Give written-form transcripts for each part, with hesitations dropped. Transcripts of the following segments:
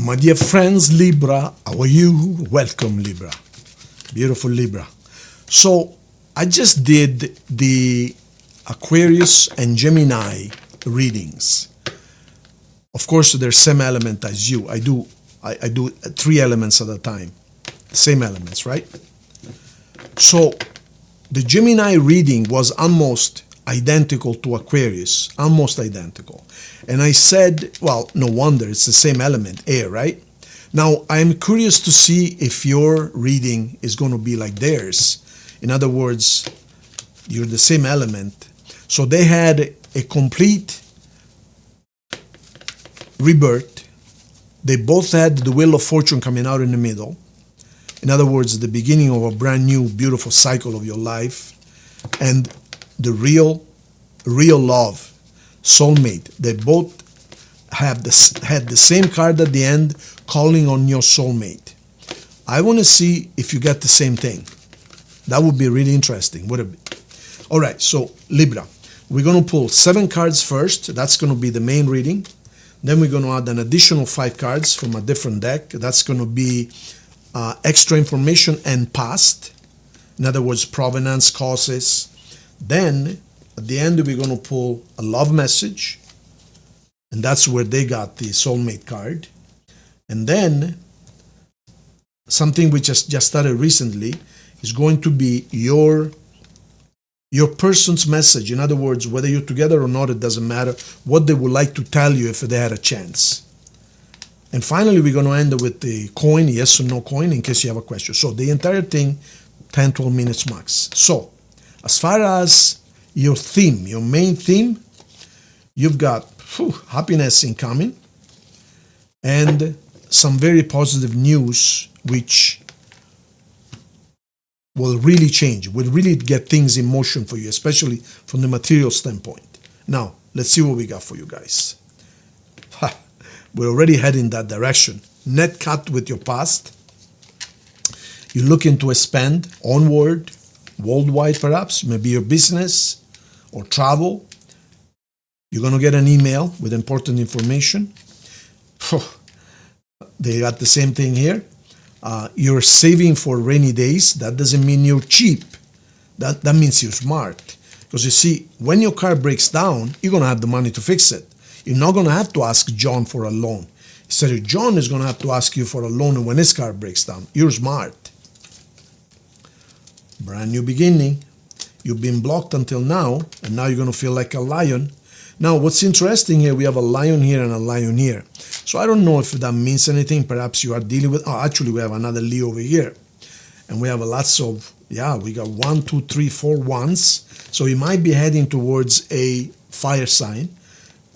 My dear friends, Libra, how are you? Welcome, Libra. Beautiful Libra. So, I just did the Aquarius and Gemini readings. Of course, they're same element as you. I do 3 elements at a time. Same elements, right? So, the Gemini reading was almost identical to Aquarius, almost identical. And I said, well, no wonder, it's the same element, air, right? Now, I'm curious to see if your reading is going to be like theirs. In other words, you're the same element. So they had a complete rebirth. They both had the Wheel of Fortune coming out in the middle. In other words, the beginning of a brand new, beautiful cycle of your life. And the real love, soulmate. They both had the same card at the end, calling on your soulmate. I want to see if you get the same thing. That would be really interesting, wouldn't it? All right, so Libra, we're going to pull 7 cards first. That's going to be the main reading. Then we're going to add an additional 5 cards from a different deck. That's going to be extra information and past. In other words, provenance, causes. Then at the end, we're going to pull a love message. And that's where they got the soulmate card. And then something which just started recently is going to be your person's message. In other words, whether you're together or not, it doesn't matter. What they would like to tell you if they had a chance. And finally, we're going to end with the coin, yes or no coin, in case you have a question. So the entire thing, 10, 12 minutes max. So as far as your theme, your main theme, you've got happiness incoming and some very positive news which will really change, will really get things in motion for you, especially from the material standpoint. Now, let's see what we got for you guys. We're already heading that direction. Net cut with your past. You're looking to expand onward, worldwide perhaps, maybe your business or travel. You're going to get an email with important information. They got the same thing here. You're saving for rainy days. That doesn't mean you're cheap. That means you're smart. Because you see, when your car breaks down, you're going to have the money to fix it. You're not going to have to ask John for a loan. Instead, John is going to have to ask you for a loan when his car breaks down. You're smart. Brand new beginning. You've been blocked until now, and now you're going to feel like a lion. Now, what's interesting here, we have a lion here and a lion here. So I don't know if that means anything. Perhaps you are dealing with, actually, we have another Leo over here. And we have lots of, we got 1, 2, 3, 4 ones. So you might be heading towards a fire sign.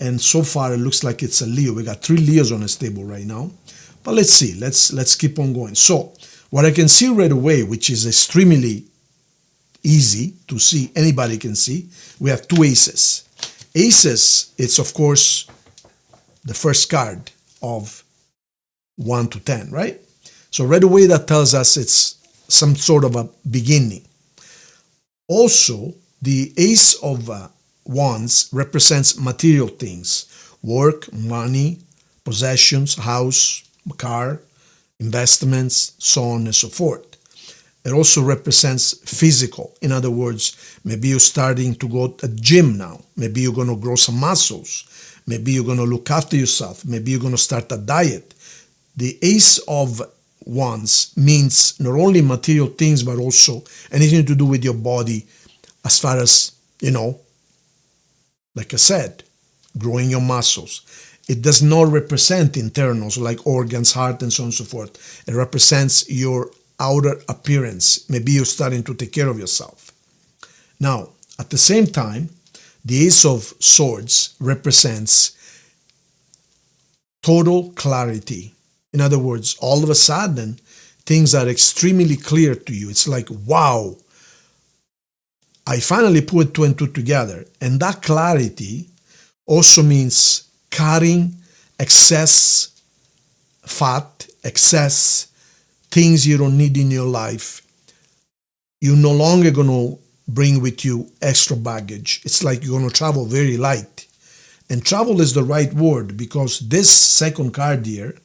And so far, it looks like it's a Leo. We got 3 Leos on this table right now. But let's see. Let's keep on going. So what I can see right away, which is extremely easy to see, anybody can see, we have 2 aces. Aces, it's of course the first card of 1 to 10, right? So right away that tells us it's some sort of a beginning. Also, the Ace of Wands represents material things, work, money, possessions, house, car, investments, so on and so forth. It also represents physical. In other words, maybe you're starting to go to a gym now. Maybe you're going to grow some muscles. Maybe you're going to look after yourself. Maybe you're going to start a diet. The Ace of Wands means not only material things, but also anything to do with your body as far as, like I said, growing your muscles. It does not represent internals like organs, heart, and so on and so forth. It represents your outer appearance. Maybe you're starting to take care of yourself. Now, at the same time, the Ace of Swords represents total clarity. In other words, all of a sudden, things are extremely clear to you. It's like, wow, I finally put 2 and 2 together. And that clarity also means cutting excess fat, excess things you don't need in your life. You're no longer going to bring with you extra baggage. It's like you're going to travel very light. And travel is the right word because this second card here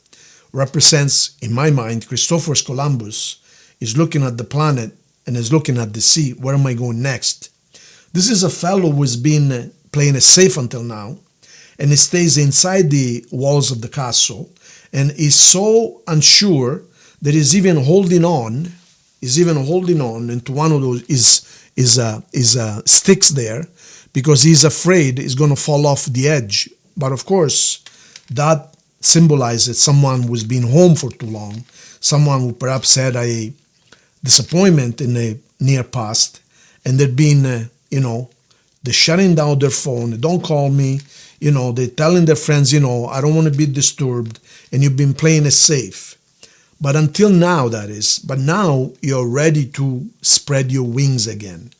represents, in my mind, Christopher Columbus is looking at the planet and is looking at the sea. Where am I going next? This is a fellow who has been playing it safe until now, and he stays inside the walls of the castle, and is so unsure that he's even holding on into one of those sticks there, because he's afraid he's going to fall off the edge. But of course, that symbolizes someone who's been home for too long, someone who perhaps had a disappointment in the near past, and they've been, they're shutting down their phone. They don't call me. They're telling their friends, I don't want to be disturbed, and you've been playing it safe. But until now, that is. But now you're ready to spread your wings again.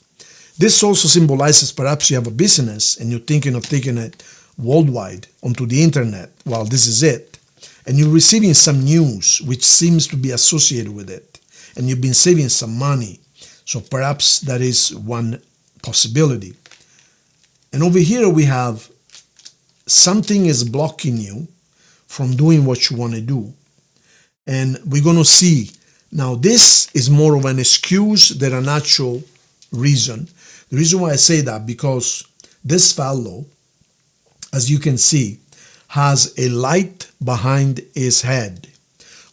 This also symbolizes perhaps you have a business and you're thinking of taking it worldwide onto the internet. Well, this is it. And you're receiving some news which seems to be associated with it. And you've been saving some money. So perhaps that is one possibility. And over here we have something is blocking you from doing what you want to do. And we're going to see. Now, this is more of an excuse than an actual reason. The reason why I say that, because this fellow, as you can see, has a light behind his head.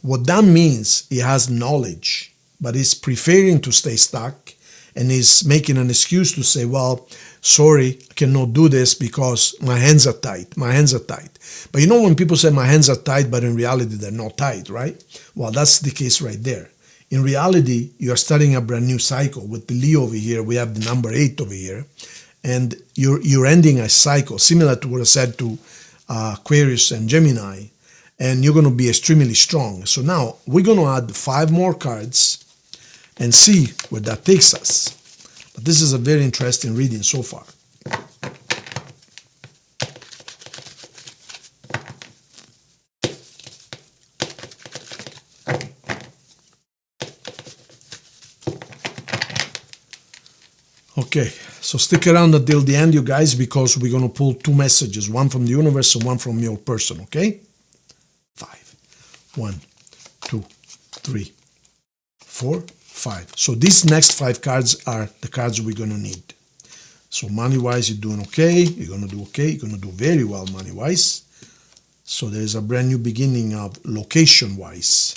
What that means, he has knowledge, but he's preferring to stay stuck, and he's making an excuse to say, well, sorry, I cannot do this because my hands are tight. My hands are tight. But when people say my hands are tight, but in reality they're not tight, right? Well, that's the case right there. In reality, you are starting a brand new cycle. With the Leo over here, we have the number 8 over here. And you're ending a cycle, similar to what I said to Aquarius and Gemini. And you're going to be extremely strong. So now we're going to add 5 more cards and see where that takes us. But this is a very interesting reading so far. Okay, so stick around until the end, you guys, because we're going to pull 2 messages, one from the universe and one from your person, okay? 5. 1, 2, 3, 4, 5. So these next 5 cards are the cards we're going to need. So money-wise, you're doing okay. You're going to do okay. You're going to do very well money-wise. So there's a brand new beginning of location-wise.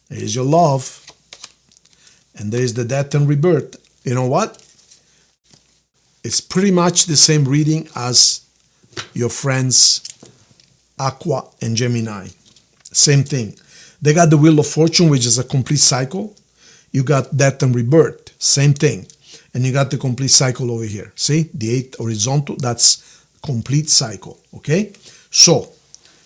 There's your love. And there's the death and rebirth. You know what? It's pretty much the same reading as your friends Aqua and Gemini. Same thing. They got the Wheel of Fortune, which is a complete cycle. You got death and rebirth. Same thing. And you got the complete cycle over here. See? The 8 horizontal, that's complete cycle. Okay? So,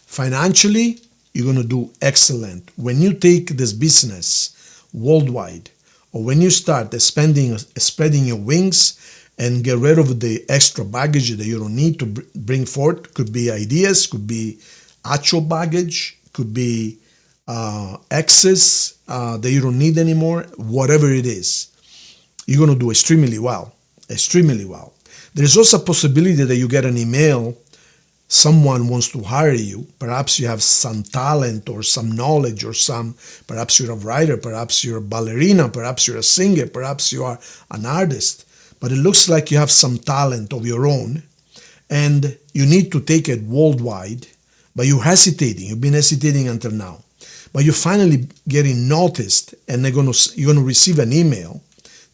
financially, you're going to do excellent. When you take this business worldwide, or when you start spreading your wings and get rid of the extra baggage that you don't need to bring forth, could be ideas, could be actual baggage, could be excess that you don't need anymore, whatever it is, you're going to do extremely well, extremely well. There's also a possibility that you get an email, someone wants to hire you. Perhaps you have some talent or some knowledge or perhaps you're a writer, perhaps you're a ballerina, perhaps you're a singer, perhaps you are an artist. But it looks like you have some talent of your own and you need to take it worldwide, but you're hesitating. You've been hesitating until now. But you're finally getting noticed, and you're going to receive an email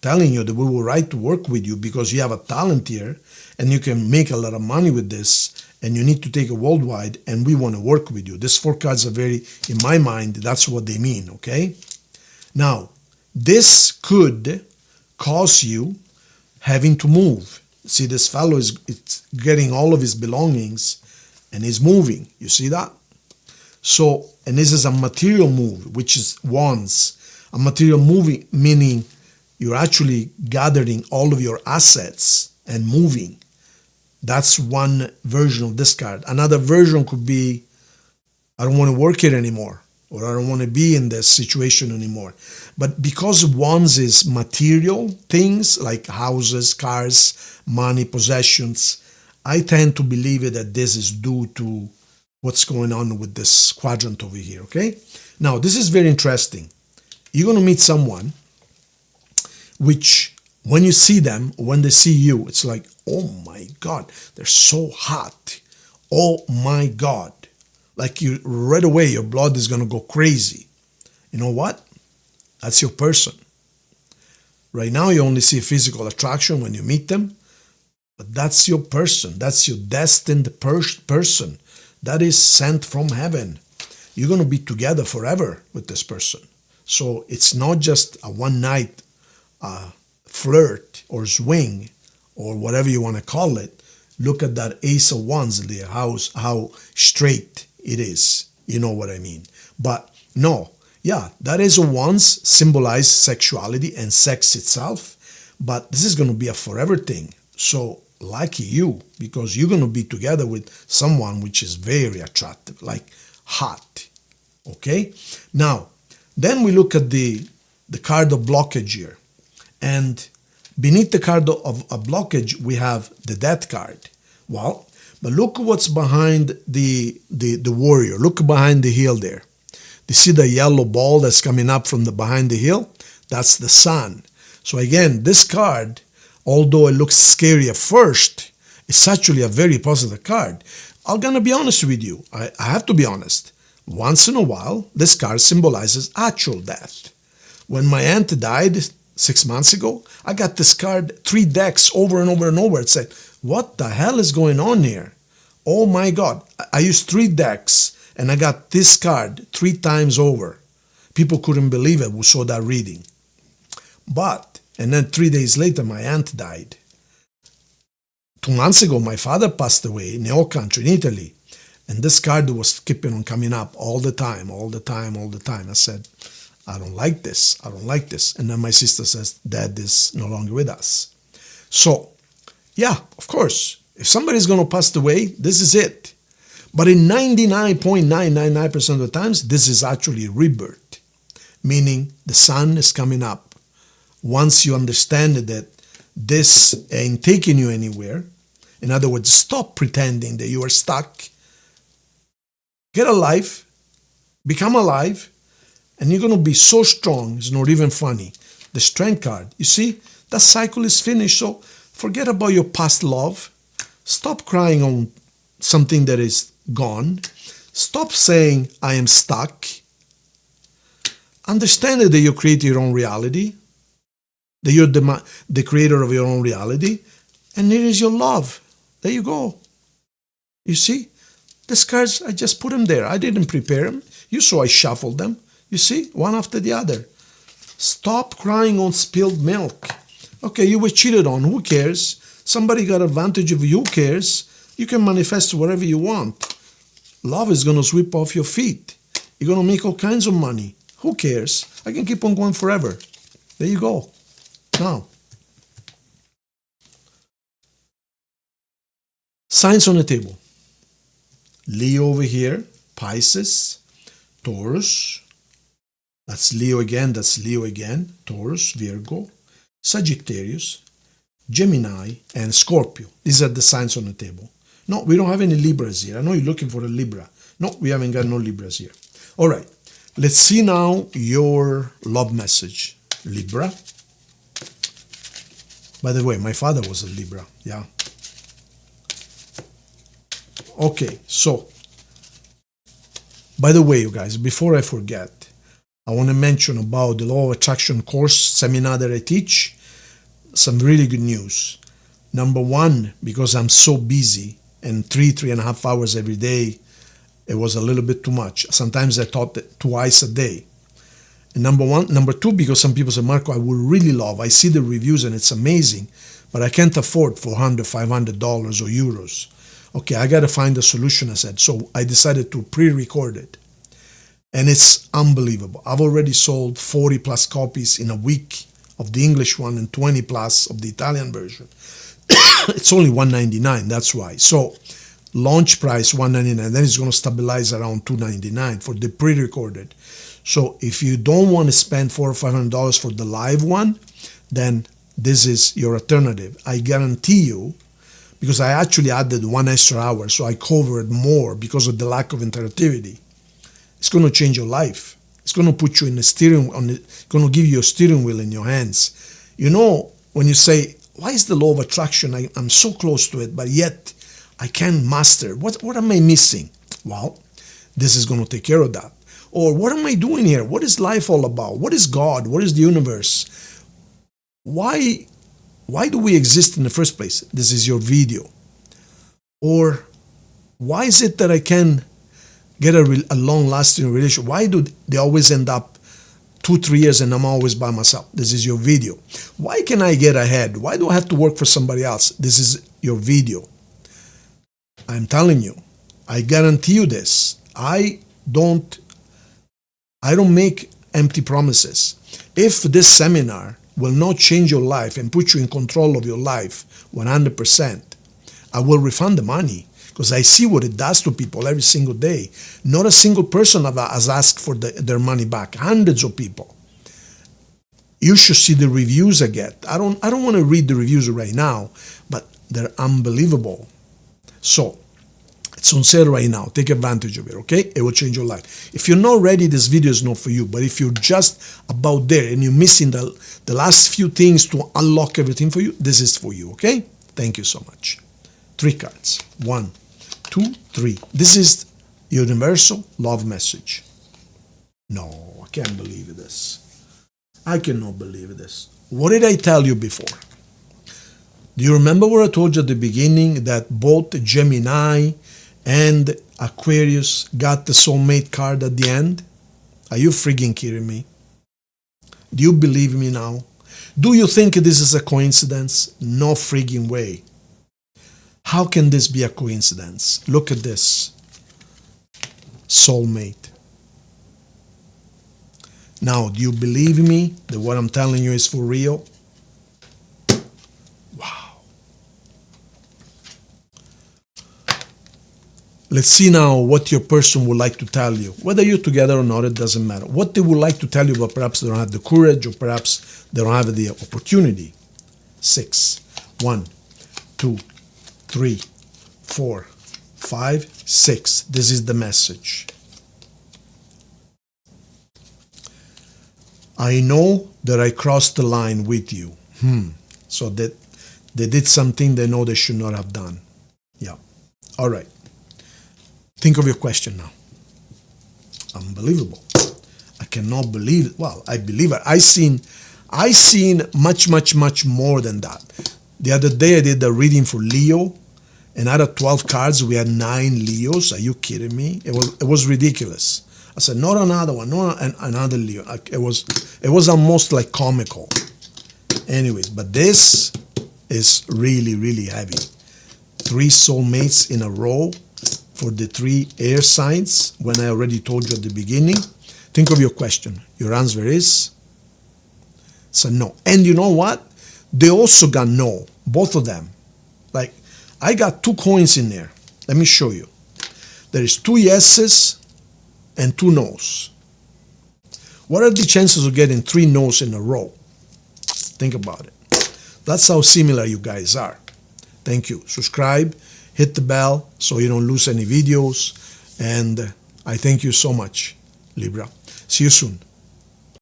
telling you that we will like to work with you because you have a talent here and you can make a lot of money with this, and you need to take it worldwide, and we want to work with you. These 4 cards are very, in my mind, that's what they mean, okay? Now, this could cause you having to move. See, this fellow is getting all of his belongings and he's moving. You see that? So, and this is a material move, which is wands. A material moving, meaning you're actually gathering all of your assets and moving. That's one version of this card. Another version could be, I don't want to work here anymore, or I don't want to be in this situation anymore. But because wands is material things like houses, cars, money, possessions, I tend to believe that this is due to what's going on with this quadrant over here, okay? Now, this is very interesting. You're going to meet someone which, when you see them, when they see you, it's like, oh my God, they're so hot. Oh my God. Like you, right away, your blood is going to go crazy. You know what? That's your person. Right now, you only see physical attraction when you meet them, but that's your person. That's your destined person. That is sent from heaven. You're going to be together forever with this person. So it's not just a one-night flirt or swing or whatever you want to call it. Look at that Ace of Wands there, how straight it is. You know what I mean. But no, yeah, that Ace of Wands symbolizes sexuality and sex itself. But this is going to be a forever thing. So lucky you, because you're going to be together with someone which is very attractive, like hot. Okay? Now, then we look at the card of blockage here. And beneath the card of a blockage, we have the death card. Well, but look what's behind the warrior. Look behind the hill there. You see the yellow ball that's coming up from the behind the hill? That's the sun. So again, this card, although it looks scary at first, it's actually a very positive card. I'm going to be honest with you. I have to be honest. Once in a while, this card symbolizes actual death. When my aunt died 6 months ago, I got this card 3 decks over and over and over. It said, what the hell is going on here? Oh my God. I used 3 decks and I got this card 3 times over. People couldn't believe it who saw that reading. And then 3 days later, my aunt died. 2 months ago, my father passed away in the old country, in Italy. And this card was keeping on coming up all the time. I said, I don't like this. And then my sister says, Dad is no longer with us. So, yeah, of course, if somebody's going to pass away, this is it. But in 99.999% of the times, this is actually rebirth, meaning the sun is coming up. Once you understand that this ain't taking you anywhere, in other words, stop pretending that you are stuck. Get alive, become alive, and you're going to be so strong, it's not even funny. The strength card, you see, that cycle is finished, so forget about your past love. Stop crying on something that is gone. Stop saying, I am stuck. Understand that you create your own reality, that you're the creator of your own reality, and here is your love. There you go. You see? These cards, I just put them there. I didn't prepare them. You saw I shuffled them. You see? One after the other. Stop crying on spilled milk. Okay, you were cheated on. Who cares? Somebody got advantage of you. Who cares? You can manifest whatever you want. Love is going to sweep off your feet. You're going to make all kinds of money. Who cares? I can keep on going forever. There you go. Now, signs on the table. Leo over here, Pisces, Taurus, that's Leo again, Taurus, Virgo, Sagittarius, Gemini, and Scorpio. These are the signs on the table. No, we don't have any Libras here. I know you're looking for a Libra. No, we haven't got no Libras here. All right, let's see now your love message, Libra. By the way, my father was a Libra, yeah. Okay, so, by the way, you guys, before I forget, I want to mention about the Law of Attraction course seminar that I teach. Some really good news. Number one, because I'm so busy and 3.5 hours every day, it was a little bit too much. Sometimes I taught it twice a day. And number two, because some people say, Marco, I would really love, I see the reviews and it's amazing, but I can't afford $400, $500 or euros. Okay, I got to find a solution, I said. So I decided to pre-record it. And it's unbelievable. I've already sold 40 plus copies in a week of the English one and 20 plus of the Italian version. It's only $199, that's why. So launch price $199, then it's going to stabilize around $299 for the pre-recorded. So if you don't want to spend $400 or $500 for the live one, then this is your alternative. I guarantee you, because I actually added 1 extra hour, so I covered more because of the lack of interactivity. It's going to change your life. It's going to put you in a it's going to give you a steering wheel in your hands. You know, when you say, why is the law of attraction, I'm so close to it, but yet I can't master. What am I missing? Well, this is going to take care of that. Or what am I doing here? What is life all about? What is God? What is the universe? Why do we exist in the first place? This is your video. Or why is it that I can get a long-lasting relationship? Why do they always end up 2-3 years and I'm always by myself? This is your video. Why can I get ahead? Why do I have to work for somebody else? This is your video. I'm telling you, I guarantee you this. I don't make empty promises. If this seminar will not change your life and put you in control of your life 100%, I will refund the money, because I see what it does to people every single day. Not a single person has asked for their money back. Hundreds of people. You should see the reviews I get. I don't want to read the reviews right now, but they're unbelievable. So it's on sale right now. Take advantage of it, okay? It will change your life. If you're not ready, this video is not for you. But if you're just about there and you're missing the last few things to unlock everything for you, this is for you, okay? Thank you so much. 3 cards. 1, 2, 3. This is universal love message. No, I can't believe this. I cannot believe this. What did I tell you before? Do you remember what I told you at the beginning, that both Gemini and Aquarius got the soulmate card at the end? Are you freaking kidding me? Do you believe me now? Do you think this is a coincidence? No freaking way. How can this be a coincidence? Look at this. Soulmate. Now, do you believe me that what I'm telling you is for real? Wow. Let's see now what your person would like to tell you. Whether you're together or not, it doesn't matter. What they would like to tell you, but perhaps they don't have the courage, or perhaps they don't have the opportunity. 6. 1, 2, 3, 4, 5, 6. This is the message. I know that I crossed the line with you. So that they did something they know they should not have done. Yeah. All right. Think of your question now. Unbelievable. I cannot believe it. Well, I believe it. I seen much more than that. The other day I did a reading for Leo, and out of 12 cards we had 9 Leos. Are you kidding me? It was ridiculous. I said, not another one, not another Leo. It was almost like comical. Anyways, but this is really, really heavy. 3 soulmates in a row for the 3 air signs, when I already told you at the beginning. Think of your question. Your answer is? So no. And you know what? They also got no. Both of them. Like, I got 2 coins in there. Let me show you. There is 2 yeses and 2 no's. What are the chances of getting 3 no's in a row? Think about it. That's how similar you guys are. Thank you. Subscribe, hit the bell so you don't lose any videos. And I thank you so much, Libra. See you soon.